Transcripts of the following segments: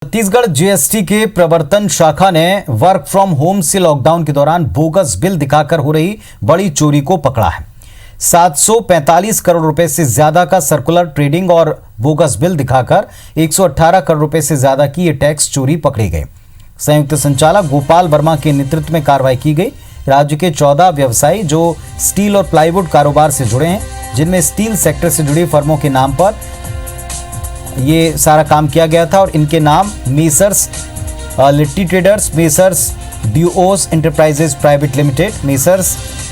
Chhattisgarh GST के प्रवर्तन शाखा ने वर्क फ्रॉम होम से लॉकडाउन के दौरान बोगस बिल दिखाकर हो रही बड़ी चोरी को पकड़ा है। 745 करोड़ रुपए से ज्यादा का सर्कुलर ट्रेडिंग और बोगस बिल दिखाकर 118 करोड़ रुपए से ज्यादा की ये टैक्स चोरी पकड़ी गई। संयुक्त संचालक गोपाल वर्मा के नेतृत्व में कार्रवाई की गई। राज्य के 14 व्यवसायी जो स्टील और प्लाईवुड कारोबार से जुड़े हैं, जिनमें स्टील सेक्टर से जुड़ी फर्मों के नाम पर ये सारा काम किया गया था और इनके नाम Messrs Litti traders, Messrs duos enterprises private limited, Messrs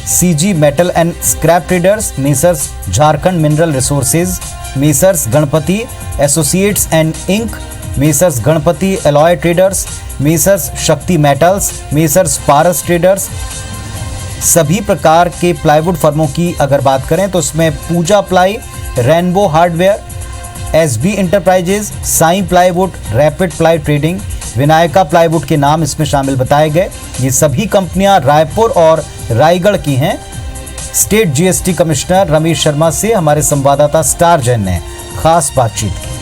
CG metal and scrap traders, Messrs Jharkhand mineral resources, Messrs Ganpati associates and inc, Messrs Ganpati alloy traders, Messrs Shakti metals, Messrs Paras traders. सभी प्रकार के प्लाईवुड फर्मों की अगर बात करें तो इसमें Puja ply, rainbow hardware, SB enterprises, Sai plywood, rapid ply trading, Vinayaka plywood के नाम इसमें शामिल बताए गए। ये सभी कंपनियां रायपुर और रायगढ़ की हैं। State GST commissioner Ramesh Sharma से हमारे संवाददाता स्टार जैन ने खास बातचीत की।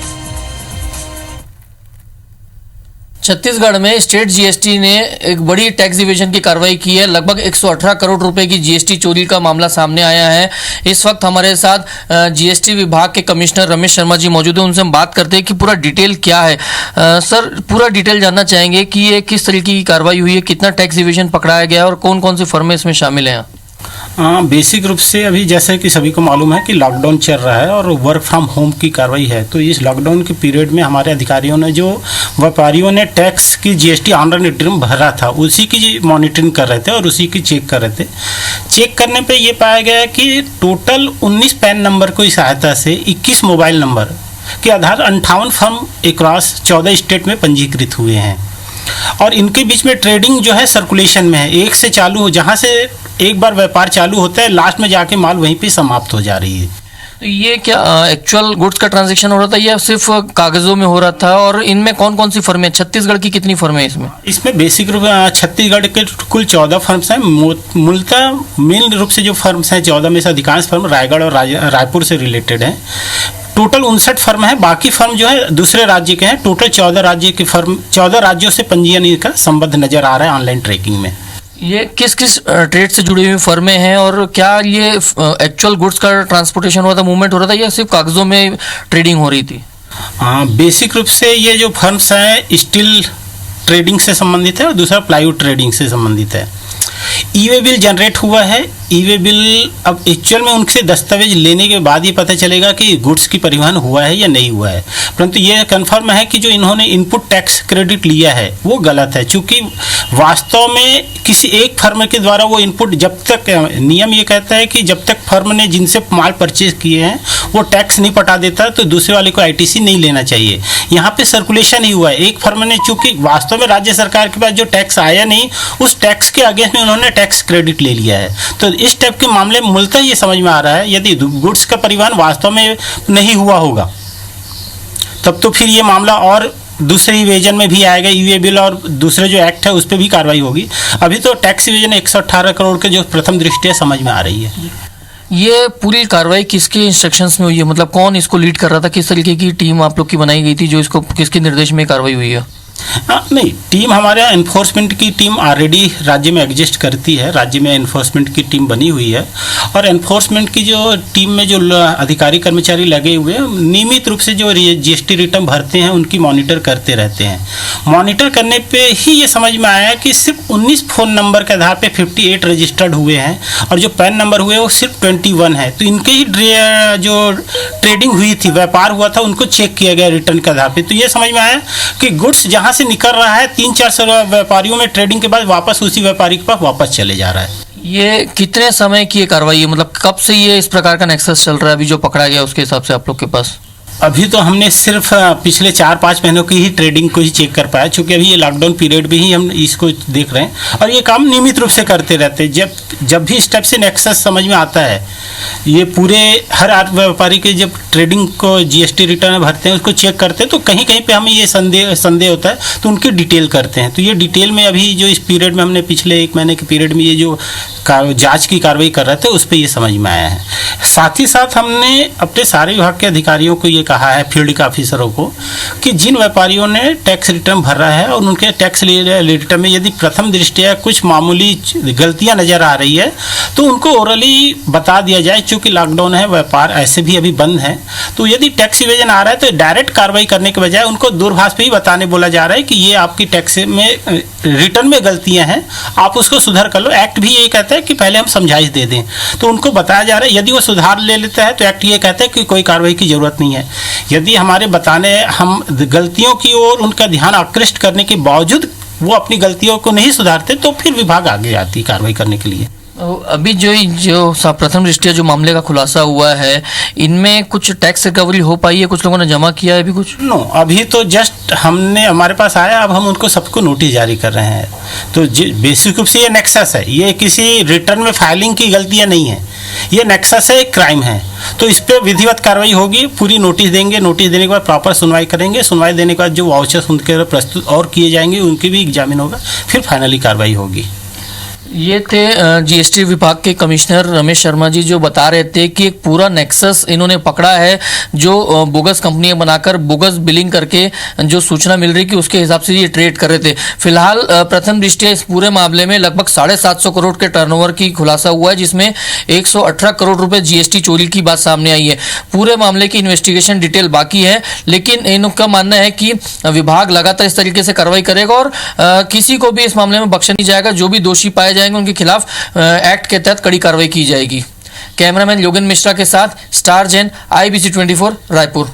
छत्तीसगढ़ में स्टेट जीएसटी ने एक बड़ी टैक्स डिवीजन की कार्रवाई की है। लगभग 118 करोड़ रुपए की जीएसटी चोरी का मामला सामने आया है। इस वक्त हमारे साथ जीएसटी विभाग के कमिश्नर रमेश शर्मा जी मौजूद हैं। उनसे हम बात करते हैं कि पूरा डिटेल क्या है। सर, पूरा डिटेल जानना चाहेंगे कि ये किस तरीके की कार्रवाई हुई है, कितना टैक्स डिवीजन पकड़ाया गया है और कौन कौन सी फर्में इसमें शामिल हैं। बेसिक रूप से अभी जैसे कि सभी को मालूम है कि लॉकडाउन चल रहा है और वर्क फ्रॉम होम की कार्रवाई है। तो इस लॉकडाउन के पीरियड में हमारे अधिकारियों ने जो व्यापारियों ने टैक्स की जीएसटी ऑनलाइन रिटर्न भरा था उसी की मॉनिटरिंग कर रहे थे और उसी की चेक कर रहे थे। चेक करने पे ये पाया गया कि टोटल 19 पैन नंबर की सहायता से 21 मोबाइल नंबर के आधार 58 फर्म अक्रॉस 14 स्टेट में पंजीकृत हुए हैं और इनके बीच में ट्रेडिंग जो है सर्कुलेशन में है। एक से चालू हो, जहाँ से एक बार व्यापार चालू होता है लास्ट में जाके माल वहीं पे समाप्त हो जा रही है। तो ये क्या एक्चुअल गुड्स का ट्रांजैक्शन हो रहा था या सिर्फ कागजों में हो रहा था? और इनमें कौन कौन सी फर्में, छत्तीसगढ़ की कितनी फर्में इसमें? इसमें बेसिक रूप छत्तीसगढ़ के कुल 14 फर्म्स हैं। मूलतः मेन रूप से जो फर्म्स हैं 14 में से अधिकांश फर्म रायगढ़ और रायपुर से रिलेटेड हैं। टोटल 59 फर्म है। बाकी फर्म जो है दूसरे राज्य के हैं। टोटल 14 राज्य के फर्म, 14 राज्यों से पंजीयन का संबंध नजर आ रहा है ऑनलाइन ट्रैकिंग में। ये किस किस ट्रेड से जुड़ी हुई फर्में हैं और क्या ये एक्चुअल गुड्स का ट्रांसपोर्टेशन हो रहा था, मूवमेंट हो रहा था या सिर्फ कागजों में ट्रेडिंग हो रही थी? हाँ, बेसिक रूप से ये जो फर्म्स हैं स्टील ट्रेडिंग से संबंधित है और दूसरा प्लाईवुड ट्रेडिंग से संबंधित है। ई-वे बिल जनरेट हुआ है। ई-वे बिल अब एक्चुअल में उनसे दस्तावेज लेने के बाद ही पता चलेगा कि गुड्स की परिवहन हुआ है या नहीं हुआ है। परंतु ये कंफर्म है कि जो इन्होंने इनपुट टैक्स क्रेडिट लिया है वो गलत है, क्योंकि वास्तव में किसी एक फर्म के द्वारा वो इनपुट, जब तक नियम ये कहता है कि जब तक फर्म ने जिनसे माल परचेज किए हैं वो टैक्स नहीं पटा देता तो दूसरे वाले को आईटीसी नहीं लेना चाहिए। यहाँ पे सर्कुलेशन ही हुआ है। एक फर्म ने, चूंकि वास्तव में राज्य सरकार के पास जो टैक्स आया नहीं, उस टैक्स के अगेंस्ट में उन्होंने टैक्स क्रेडिट ले लिया है। तो इस टाइप के मामले में मूलतः ये समझ में आ रहा है यदि गुड्स का परिवहन वास्तव में नहीं हुआ होगा तब तो फिर ये मामला और दूसरे इवेजन में भी आएगा। ई-वे बिल और दूसरे जो एक्ट है उस पर भी कार्रवाई होगी। अभी तो टैक्स इवेजन 118 करोड़ के जो प्रथम दृष्टया समझ में आ रही है। ये पूरी कार्रवाई किसके इंस्ट्रक्शंस में हुई है? मतलब कौन इसको लीड कर रहा था? किस तरीके की टीम आप लोग की बनाई गई थी जो इसको, किसके निर्देश में कार्रवाई हुई है? नहीं, टीम हमारे यहाँ एनफोर्समेंट की टीम ऑलरेडी राज्य में एग्जिस्ट करती है। राज्य में एनफोर्समेंट की टीम बनी हुई है और एनफोर्समेंट की जो टीम में जो अधिकारी कर्मचारी लगे हुए हैं नियमित रूप से जो जीएसटी रिटर्न भरते हैं उनकी मॉनिटर करते रहते हैं। मॉनिटर करने पे ही ये समझ में आया कि सिर्फ 19 फ़ोन नंबर के आधार पे 58 रजिस्टर्ड हुए हैं और जो पैन नंबर हुए वो सिर्फ 21 है। तो इनके ही जो ट्रेडिंग हुई थी, व्यापार हुआ था, उनको चेक किया गया रिटर्न के आधार पर। तो ये समझ में आया कि गुड्स जहाँ से निकल रहा है 3-4 व्यापारियों में ट्रेडिंग के बाद वापस उसी व्यापारी के पास वापस चले जा रहा है। ये कितने समय की ये कार्रवाई है? मतलब कब से ये इस प्रकार का नेक्सस चल रहा है अभी जो पकड़ा गया उसके हिसाब से आप लोग के पास? अभी तो हमने सिर्फ पिछले 4-5 महीनों की ही ट्रेडिंग को ही चेक कर पाया, क्योंकि अभी ये लॉकडाउन पीरियड भी ही हम इसको देख रहे हैं और ये काम नियमित रूप से करते रहते हैं। जब भी स्टेप से नेक्सस समझ में आता है, ये पूरे हर व्यापारी के जब ट्रेडिंग को जीएसटी रिटर्न भरते हैं उसको चेक करते हैं तो कहीं कहीं पे हमें ये संदेह होता है तो उनकी डिटेल करते हैं। तो ये डिटेल में अभी जो इस पीरियड में हमने पिछले 1 महीने के पीरियड में ये जो जाँच की कार्रवाई कर रहे थे उस पर ये समझ में आया है। साथ ही साथ हमने अपने सारे विभाग के अधिकारियों को ये कहा है फील्ड के ऑफिसरों को कि जिन व्यापारियों ने टैक्स रिटर्न भरा है और उनके टैक्स रिटर्न में यदि प्रथम दृष्टया कुछ मामूली गलतियां नजर आ रही है तो उनको ओरली बता दिया जाए। चूंकि लॉकडाउन है, व्यापार ऐसे भी अभी बंद है, तो यदि टैक्स इवेजन आ रहा है तो डायरेक्ट कार्रवाई करने के बजाय उनको दूरभाष पे ही बताने बोला जा रहा है कि ये आपकी टैक्स में रिटर्न में गलतियां हैं, आप उसको सुधार कर लो। एक्ट भी ये कहता है कि पहले हम समझाइश दे दें, तो उनको बताया जा रहा है। यदि वो सुधार ले लेता है तो एक्ट ये कहता है कि कोई कार्रवाई की जरूरत नहीं है। यदि हमारे बताने हम गलतियों की ओर उनका ध्यान आकृष्ट करने के बावजूद वो अपनी गलतियों को नहीं सुधारते तो फिर विभाग आगे आती कार्रवाई करने के लिए। अभी जो प्रथम दृष्टया जो मामले का खुलासा हुआ है, इनमें कुछ टैक्स रिकवरी हो पाई है? कुछ लोगों ने जमा किया है अभी कुछ? नो, अभी तो जस्ट हमारे पास आया, अब हम उनको सबको नोटिस जारी कर रहे हैं। तो बेसिक रूप से ये नेक्सस है, ये किसी रिटर्न में फाइलिंग की गलतियां नहीं है, ये नेक्सस है, एक क्राइम है। तो इस पर विधिवत कार्रवाई होगी, पूरी नोटिस देंगे, नोटिस देने के बाद प्रॉपर सुनवाई करेंगे, सुनवाई देने के बाद जो वाउचर्स उनके प्रस्तुत और किए जाएंगे उनकी भी एग्जामिन होगा, फिर फाइनली कार्रवाई होगी। ये थे जीएसटी विभाग के कमिश्नर रमेश शर्मा जी, जो बता रहे थे कि एक पूरा नेक्सस इन्होंने पकड़ा है, जो बोगस कंपनियां बनाकर बोगस बिलिंग करके जो सूचना मिल रही कि उसके हिसाब से ये ट्रेड कर रहे थे। फिलहाल प्रथम दृष्टया इस पूरे मामले में लगभग 750 करोड़ के टर्नओवर की खुलासा हुआ है, जिसमें 118 करोड़ रुपए जीएसटी चोरी की बात सामने आई है। पूरे मामले की इन्वेस्टिगेशन डिटेल बाकी है, लेकिन इनका मानना है कि विभाग लगातार इस तरीके से कार्रवाई करेगा और किसी को भी इस मामले में बख्शा नहीं जाएगा। जो भी दोषी पाए जाएंगे उनके खिलाफ एक्ट के तहत कड़ी कार्रवाई की जाएगी। कैमरामैन योगेंद्र मिश्रा के साथ स्टार जैन, IBC 24 रायपुर।